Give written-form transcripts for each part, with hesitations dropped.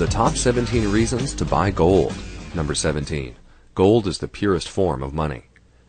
The top 17 reasons to buy gold. Number 17. Gold is the purest form of money.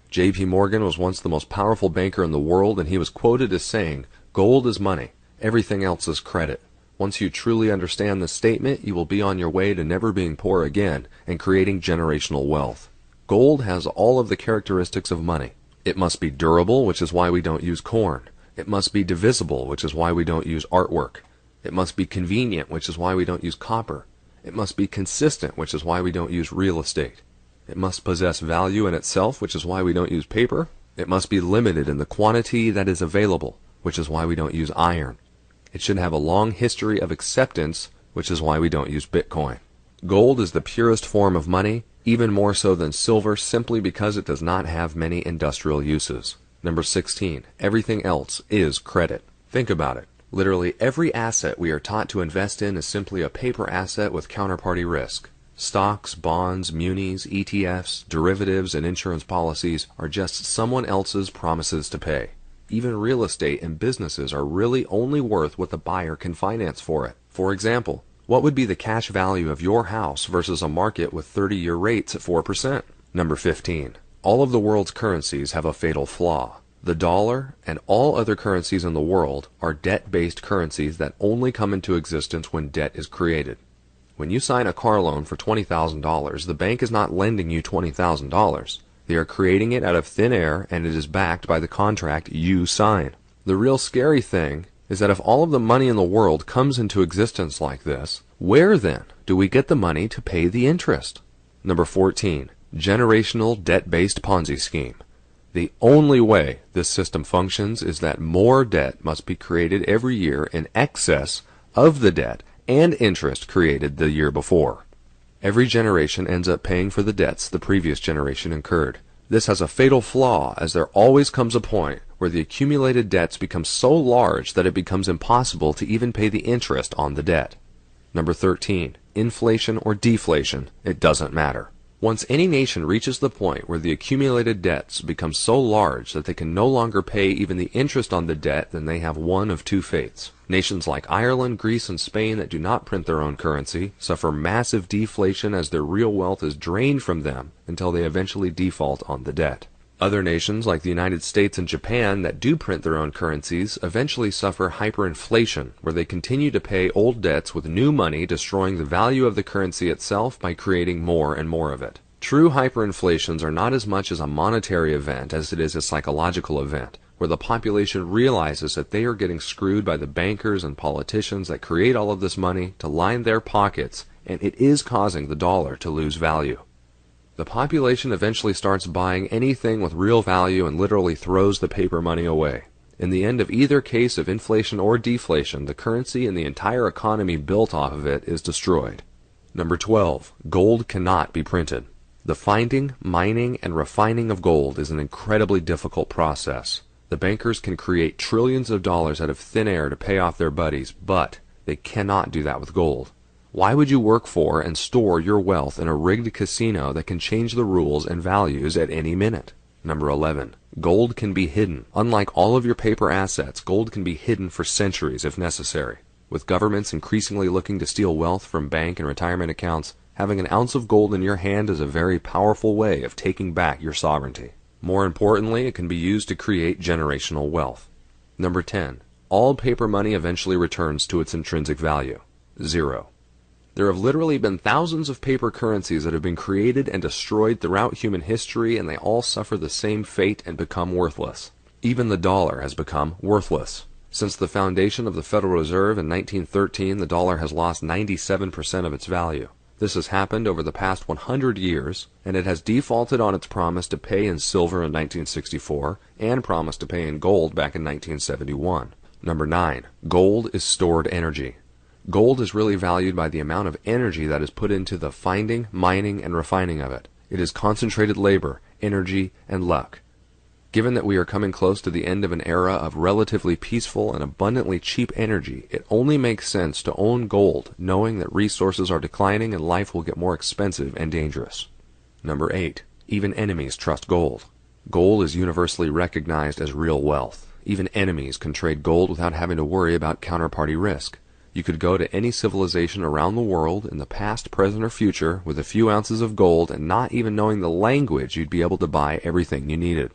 J.P. Morgan was once the most powerful banker in the world, and he was quoted as saying, "Gold is money. Everything else is credit." Once you truly understand this statement, you will be on your way to never being poor again and creating generational wealth. Gold has all of the characteristics of money. It must be durable, which is why we don't use corn. It must be divisible, which is why we don't use artwork. It must be convenient, which is why we don't use copper. It must be consistent, which is why we don't use real estate. It must possess value in itself, which is why we don't use paper. It must be limited in the quantity that is available, which is why we don't use iron. It should have a long history of acceptance, which is why we don't use Bitcoin. Gold is the purest form of money, even more so than silver, simply because it does not have many industrial uses. Number 16. Everything else is credit. Think about it. Literally every asset we are taught to invest in is simply a paper asset with counterparty risk. Stocks, bonds, munis, ETFs, derivatives, and insurance policies are just someone else's promises to pay. Even real estate and businesses are really only worth what the buyer can finance for it. For example, what would be the cash value of your house versus a market with 30-year rates at 4%? Number 15. All of the world's currencies have a fatal flaw. The dollar and all other currencies in the world are debt-based currencies that only come into existence when debt is created. When you sign a car loan for $20,000, the bank is not lending you $20,000. They are creating it out of thin air, and it is backed by the contract you sign. The real scary thing is that if all of the money in the world comes into existence like this, where then do we get the money to pay the interest? Number 14. Generational debt-based Ponzi scheme. The only way this system functions is that more debt must be created every year in excess of the debt and interest created the year before. Every generation ends up paying for the debts the previous generation incurred. This has a fatal flaw, as there always comes a point where the accumulated debts become so large that it becomes impossible to even pay the interest on the debt. Number 13. Inflation or deflation, it doesn't matter. Once any nation reaches the point where the accumulated debts become so large that they can no longer pay even the interest on the debt, then they have one of two fates. Nations like Ireland, Greece, and Spain that do not print their own currency suffer massive deflation as their real wealth is drained from them until they eventually default on the debt. Other nations like the United States and Japan that do print their own currencies eventually suffer hyperinflation, where they continue to pay old debts with new money, destroying the value of the currency itself by creating more and more of it. True hyperinflations are not as much as a monetary event as it is a psychological event, where the population realizes that they are getting screwed by the bankers and politicians that create all of this money to line their pockets, and it is causing the dollar to lose value. The population eventually starts buying anything with real value and literally throws the paper money away. In the end of either case of inflation or deflation, the currency and the entire economy built off of it is destroyed. Number 12. Gold cannot be printed. The finding, mining, and refining of gold is an incredibly difficult process. The bankers can create trillions of dollars out of thin air to pay off their buddies, but they cannot do that with gold. Why would you work for and store your wealth in a rigged casino that can change the rules and values at any minute? Number 11. Gold can be hidden. Unlike all of your paper assets, gold can be hidden for centuries if necessary. With governments increasingly looking to steal wealth from bank and retirement accounts, having an ounce of gold in your hand is a very powerful way of taking back your sovereignty. More importantly, it can be used to create generational wealth. Number 10. All paper money eventually returns to its intrinsic value. 0. There have literally been thousands of paper currencies that have been created and destroyed throughout human history, and they all suffer the same fate and become worthless. Even the dollar has become worthless. Since the foundation of the Federal Reserve in 1913, the dollar has lost 97% of its value. This has happened over the past 100 years, and it has defaulted on its promise to pay in silver in 1964 and promised to pay in gold back in 1971. Number 9. Gold is stored energy. Gold is really valued by the amount of energy that is put into the finding, mining, and refining of it. It is concentrated labor, energy, and luck. Given that we are coming close to the end of an era of relatively peaceful and abundantly cheap energy, it only makes sense to own gold, knowing that resources are declining and life will get more expensive and dangerous. Number 8. Even enemies trust gold. Gold is universally recognized as real wealth. Even enemies can trade gold without having to worry about counterparty risk. You could go to any civilization around the world in the past, present, or future with a few ounces of gold, and not even knowing the language, you'd be able to buy everything you needed.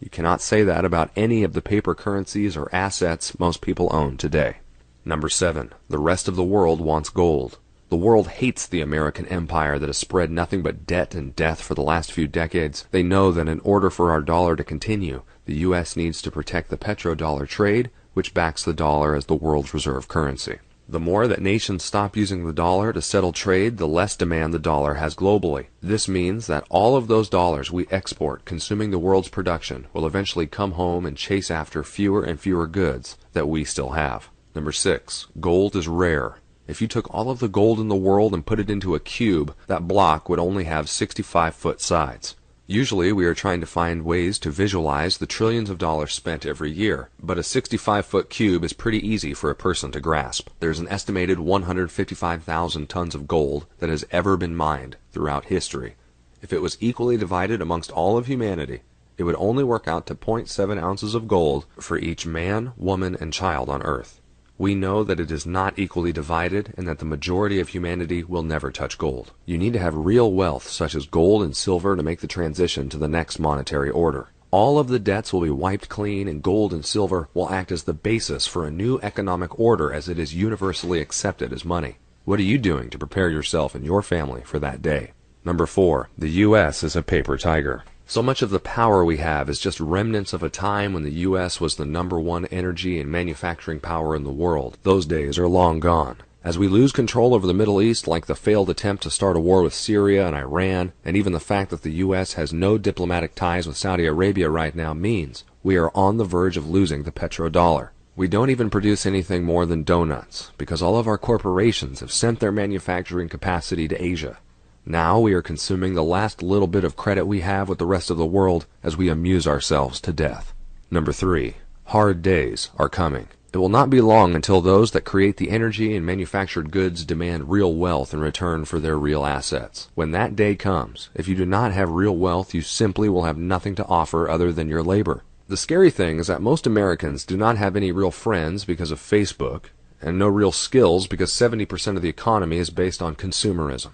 You cannot say that about any of the paper currencies or assets most people own today. Number 7. The rest of the world wants gold. The world hates the American empire that has spread nothing but debt and death for the last few decades. They know that in order for our dollar to continue, the U.S. needs to protect the petrodollar trade, which backs the dollar as the world's reserve currency. The more that nations stop using the dollar to settle trade, the less demand the dollar has globally. This means that all of those dollars we export consuming the world's production will eventually come home and chase after fewer and fewer goods that we still have. Number 6. Gold is rare. If you took all of the gold in the world and put it into a cube, that block would only have 65-foot sides. Usually we are trying to find ways to visualize the trillions of dollars spent every year, but a 65-foot cube is pretty easy for a person to grasp. There's an estimated 155,000 tons of gold that has ever been mined throughout history. If it was equally divided amongst all of humanity, it would only work out to 0.7 ounces of gold for each man, woman, and child on Earth. We know that it is not equally divided and that the majority of humanity will never touch gold. You need to have real wealth such as gold and silver to make the transition to the next monetary order. All of the debts will be wiped clean, and gold and silver will act as the basis for a new economic order as it is universally accepted as money. What are you doing to prepare yourself and your family for that day? Number 4. The U.S. is a paper tiger. So much of the power we have is just remnants of a time when the U.S. was the #1 energy and manufacturing power in the world. Those days are long gone. As we lose control over the Middle East, like the failed attempt to start a war with Syria and Iran, and even the fact that the U.S. has no diplomatic ties with Saudi Arabia right now, means we are on the verge of losing the petrodollar. We don't even produce anything more than donuts, because all of our corporations have sent their manufacturing capacity to Asia. Now we are consuming the last little bit of credit we have with the rest of the world as we amuse ourselves to death. Number 3. Hard days are coming. It will not be long until those that create the energy and manufactured goods demand real wealth in return for their real assets. When that day comes, if you do not have real wealth, you simply will have nothing to offer other than your labor. The scary thing is that most Americans do not have any real friends because of Facebook, and no real skills because 70% of the economy is based on consumerism.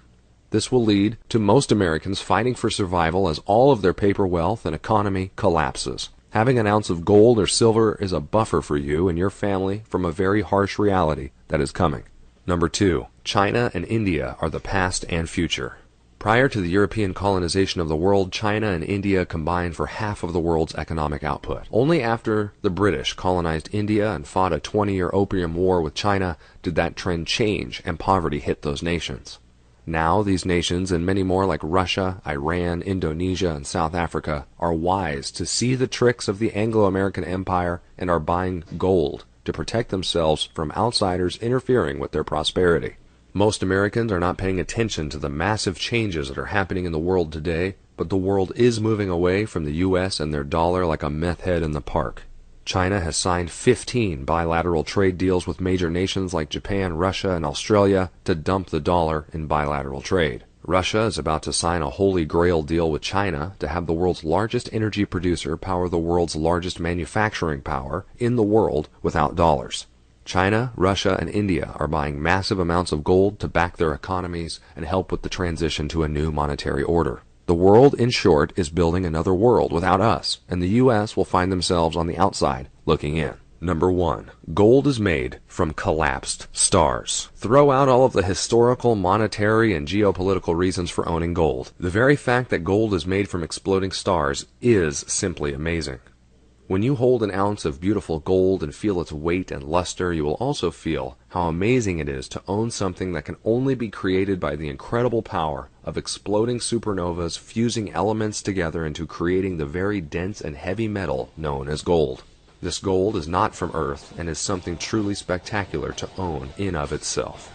This will lead to most Americans fighting for survival as all of their paper wealth and economy collapses. Having an ounce of gold or silver is a buffer for you and your family from a very harsh reality that is coming. Number 2. China and India are the past and future. Prior to the European colonization of the world, China and India combined for half of the world's economic output. Only after the British colonized India and fought a 20-year opium war with China did that trend change and poverty hit those nations. Now these nations and many more like Russia, Iran, Indonesia, and South Africa are wise to see the tricks of the Anglo-American empire and are buying gold to protect themselves from outsiders interfering with their prosperity. Most Americans are not paying attention to the massive changes that are happening in the world today, but the world is moving away from the U.S. and their dollar like a meth head in the park. China has signed 15 bilateral trade deals with major nations like Japan, Russia, and Australia to dump the dollar in bilateral trade. Russia is about to sign a holy grail deal with China to have the world's largest energy producer power the world's largest manufacturing power in the world without dollars. China, Russia, and India are buying massive amounts of gold to back their economies and help with the transition to a new monetary order. The world, in short, is building another world without us, and the U.S. will find themselves on the outside looking in. Number 1. Gold is made from collapsed stars. Throw out all of the historical, monetary, and geopolitical reasons for owning gold. The very fact that gold is made from exploding stars is simply amazing. When you hold an ounce of beautiful gold and feel its weight and luster, you will also feel how amazing it is to own something that can only be created by the incredible power of exploding supernovas fusing elements together into creating the very dense and heavy metal known as gold. This gold is not from Earth and is something truly spectacular to own in of itself.